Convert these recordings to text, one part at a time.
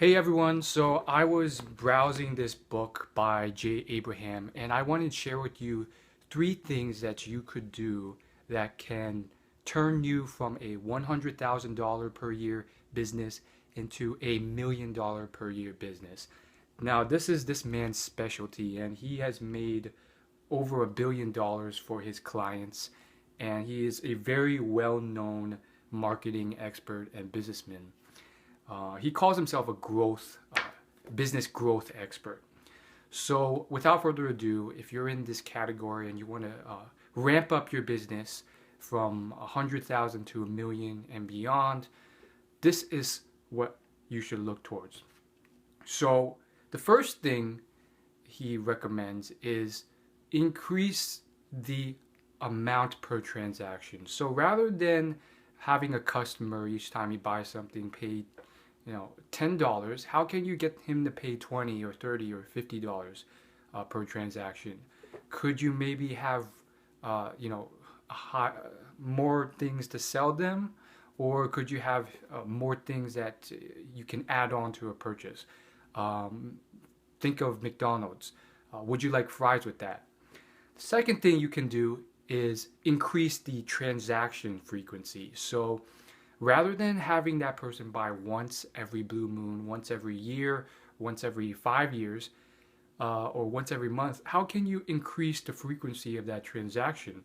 Hey everyone, so I was browsing this book by Jay Abraham and I wanted to share with you three things that you could do that can turn you from a $100,000 per year business into a $1 million per year business. Now, this is this man's specialty and he has made over $1 billion for his clients, and he is a very well-known marketing expert and businessman. He calls himself a business growth expert. So, without further ado, if you're in this category and you want to ramp up your business from 100,000 to 1 million and beyond, this is what you should look towards. So, the first thing he recommends is increase the amount per transaction. So, rather than having a customer each time he buys something pay $10, how can you get him to pay 20 or 30 or $50 per transaction? Could you maybe have more things to sell them, or could you have more things that you can add on to a purchase? Think of McDonald's. Would you like fries with that? The second thing you can do is increase the transaction frequency. So rather than having that person buy once every blue moon, once every year, once every 5 years, or once every month, how can you increase the frequency of that transaction?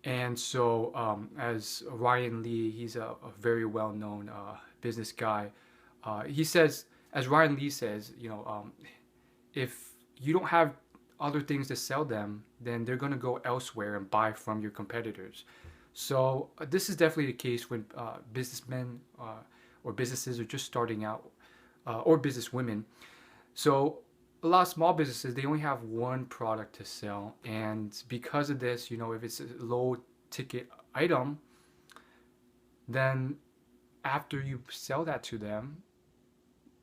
And so, as Ryan Lee, he's a very well-known business guy. He says, as Ryan Lee says, if you don't have other things to sell them, then they're going to go elsewhere and buy from your competitors. So this is definitely the case when businessmen or businesses are just starting out, or businesswomen. So a lot of small businesses, they only have one product to sell, and because of this, if it's a low ticket item, then after you sell that to them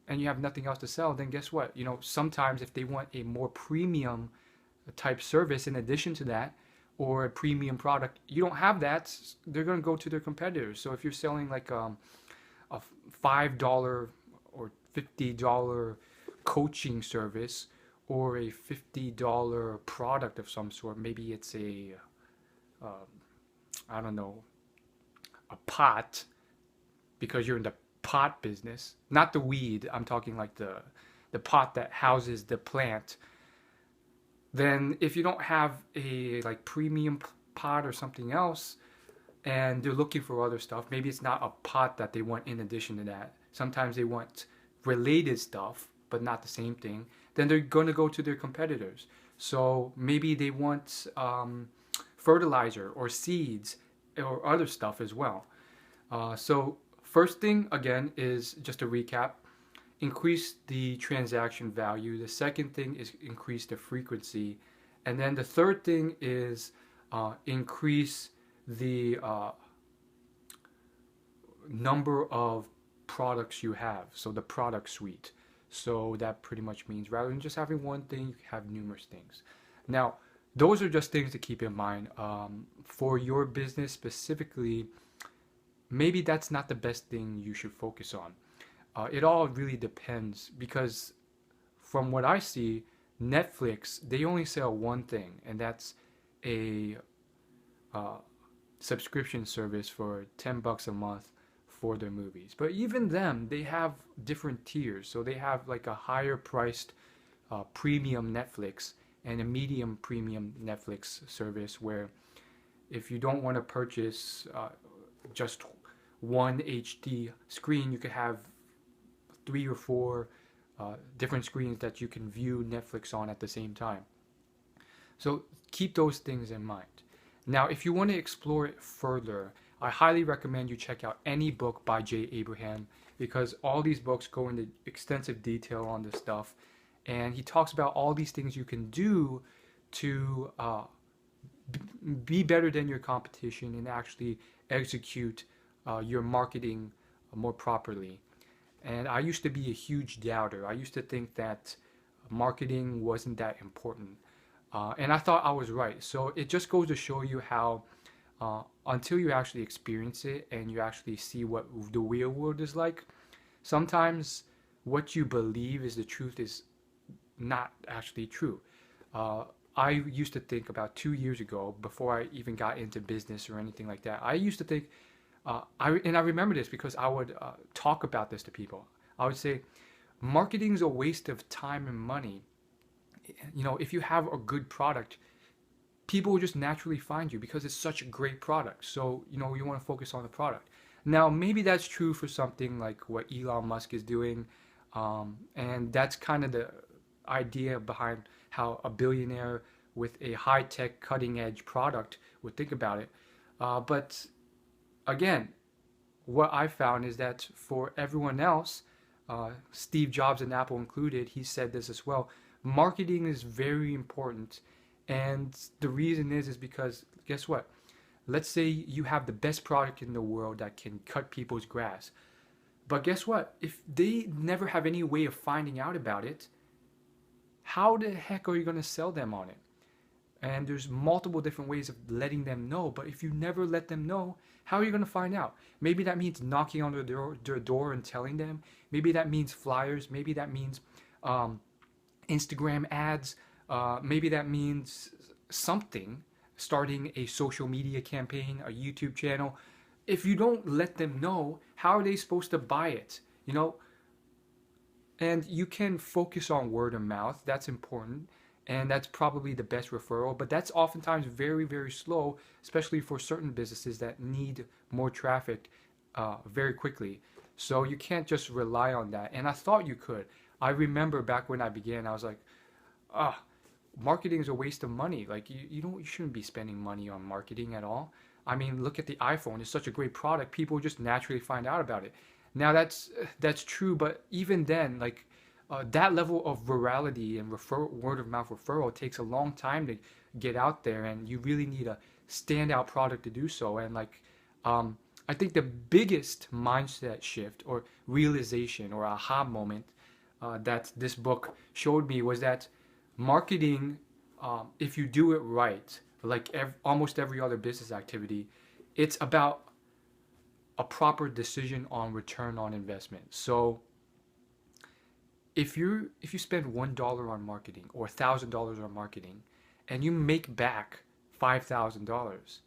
and you have nothing else to sell, then guess what? Sometimes if they want a more premium type service in addition to that, or a premium product, you don't have that, they're going to go to their competitors. So if you're selling like a $5 or $50 coaching service, or a $50 product of some sort, maybe it's I don't know, a pot, because you're in the pot business, not the weed, I'm talking like the pot that houses the plant. Then if you don't have a like premium pot or something else, and they're looking for other stuff, maybe it's not a pot that they want in addition to that. Sometimes they want related stuff, but not the same thing. Then they're going to go to their competitors. So maybe they want fertilizer or seeds or other stuff as well. So first thing, again, is just a recap. Increase the transaction value. The second thing is increase the frequency. And then the third thing is increase the number of products you have. So the product suite. So that pretty much means rather than just having one thing, you have numerous things. Now, those are just things to keep in mind. For your business specifically, maybe that's not the best thing you should focus on. It all really depends, because from what I see, Netflix, they only sell one thing, and that's a subscription service for $10 a month for their movies. But even them, they have different tiers. So they have like a higher priced premium Netflix and a medium premium Netflix service, where if you don't want to purchase just one HD screen, you could have 3 or 4 different screens that you can view Netflix on at the same time. So keep those things in mind. Now, if you want to explore it further, I highly recommend you check out any book by Jay Abraham, because all these books go into extensive detail on this stuff, and he talks about all these things you can do to be better than your competition and actually execute your marketing more properly. And I used to be a huge doubter. I used to think that marketing wasn't that important. And I thought I was right. So it just goes to show you how until you actually experience it and you actually see what the real world is like, sometimes what you believe is the truth is not actually true. Uh, I used to think about 2 years ago, before I even got into business or anything like that. I used to think, I remember this because I would talk about this to people. I would say, marketing is a waste of time and money. You know, if you have a good product, people will just naturally find you because it's such a great product. So, you know, you want to focus on the product. Now, maybe that's true for something like what Elon Musk is doing. And that's kind of the idea behind how a billionaire with a high tech, cutting edge product would think about it. But again, what I found is that for everyone else, Steve Jobs and Apple included, he said this as well. Marketing is very important, and the reason is because guess what? Let's say you have the best product in the world that can cut people's grass, but guess what? If they never have any way of finding out about it, how the heck are you going to sell them on it? And there's multiple different ways of letting them know, but if you never let them know, how are you going to find out? Maybe that means knocking on their door and telling them. Maybe that means flyers. Maybe that means um, Instagram ads. Maybe that means something, starting a social media campaign, a YouTube channel. If you don't let them know, how are they supposed to buy it? You know, and you can focus on word of mouth. That's important. And that's probably the best referral. But that's oftentimes very, very slow, especially for certain businesses that need more traffic very quickly. So you can't just rely on that. And I thought you could. I remember back when I began, I was like, ah, marketing is a waste of money. Like you shouldn't be spending money on marketing at all. I mean, look at the iPhone. It's such a great product. People just naturally find out about it. Now that's true, but even then, like that level of virality and word of mouth referral takes a long time to get out there, and you really need a standout product to do so. And like, I think the biggest mindset shift or realization or aha moment that this book showed me was that marketing, if you do it right, like almost every other business activity, it's about a proper decision on return on investment. So if you spend $1 on marketing or $1,000 on marketing and you make back $5,000,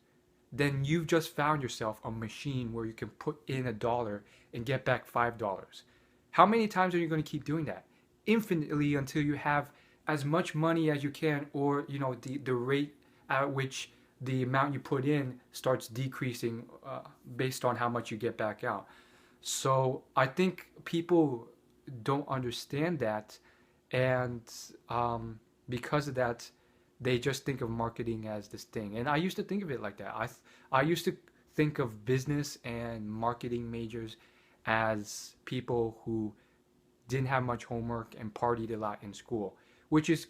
then you've just found yourself a machine where you can put in $1 and get back $5. How many times are you going to keep doing that? Infinitely, until you have as much money as you can, or you know the rate at which the amount you put in starts decreasing based on how much you get back out. So I think people don't understand that, and because of that, they just think of marketing as this thing. And I used to think of it like that. I used to think of business and marketing majors as people who didn't have much homework and partied a lot in school, which is,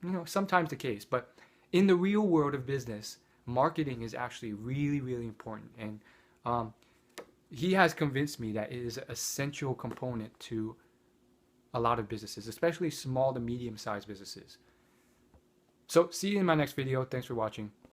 you know, sometimes the case. But in the real world of business, marketing is actually really, really important. And he has convinced me that it is an essential component to a lot of businesses, especially small to medium-sized businesses. So see you in my next video. Thanks for watching.